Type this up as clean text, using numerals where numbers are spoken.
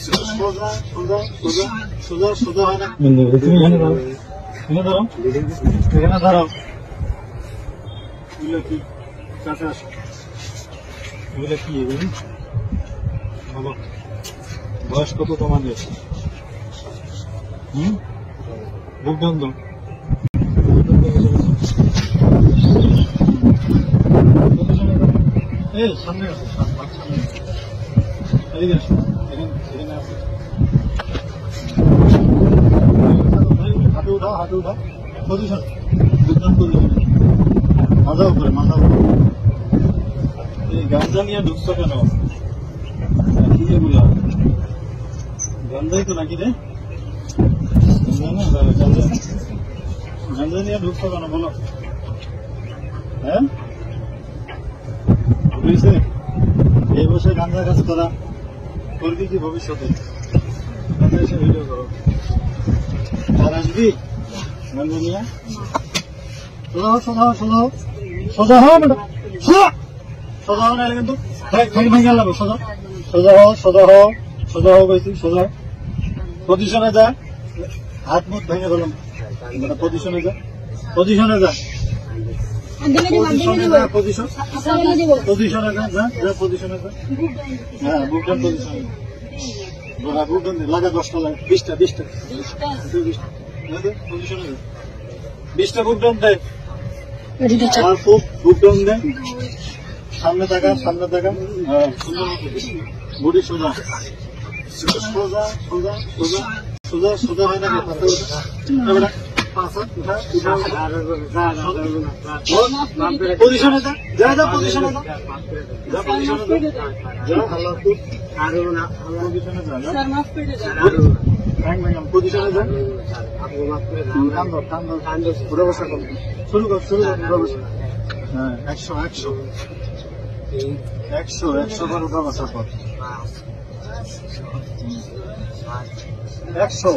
সোজা সোজা সোজা সোজা সোজা হয় না। তুমি এখানে দাঁড়াও, এখানে দাঁড়াও, এখানে দাঁড়াও। এগুলো কি কাছে আসো, এগুলো কি? এগুলো বলো, বয়স কত তোমাদের? বুক ডান দাও। এই সামনে আসো, সামনে এদিকে আসো, এখানে আসো। হাতে উঠাও, হাতে উঠাও, পজিশন, বুঝলাম পজিশন, মাথা উপরে, মাথা উপরে। এই গাঞ্জা নিয়ে ঢুকছো কেন? কি এগুলা গাঞ্জাই তো নাকি রে? গাঞ্জা নিয়ে ঢুকছো কেন বলো? হ্যাঁ, বুঝেছে? এই বসে গাঞ্জা কাজ করা করবি কি ভবিষ্যতে? এসে ভিডিও করো, আর আসবি গাঞ্জা নিয়ে? সোজা হও, সোজা হও, সোজা হও, সোজা হও, ম্যাডাম সোজা, সোজা হও, নাহলে কিন্তু ভেঙে লাগবে। সোজা সোজা হও, সোজা হও, সোজা হও কইছি, সোজা পজিশনে যা, হাত মুখ ভেঙে দিলাম। পজিশনে যা, পজিশনে যা, পজিশনে যা, পজিশনে যা, যা যা পজিশনে যা। হ্যাঁ, বুক ডান পজিশনে বুক ডান লাগা, 10টা লাগে, 20টা 20টা পজিশনে যা, 20টা বুক ডান দেয়। আর খুব বুক ডান দেয়, সামনে থাকা, সামনে থাকা। হ্যাঁ, বডি সোজা সোজা সোজা সোজা সোজা সোজা হয় না। পজিশনে যা, যা যা পজিশনে যা, যা পজিশনে যা, পজিশনে যা, শুরু কর, শুরু কর। হ্যাঁ, 100 100 100 100 বার উঠা বসা কর, 100।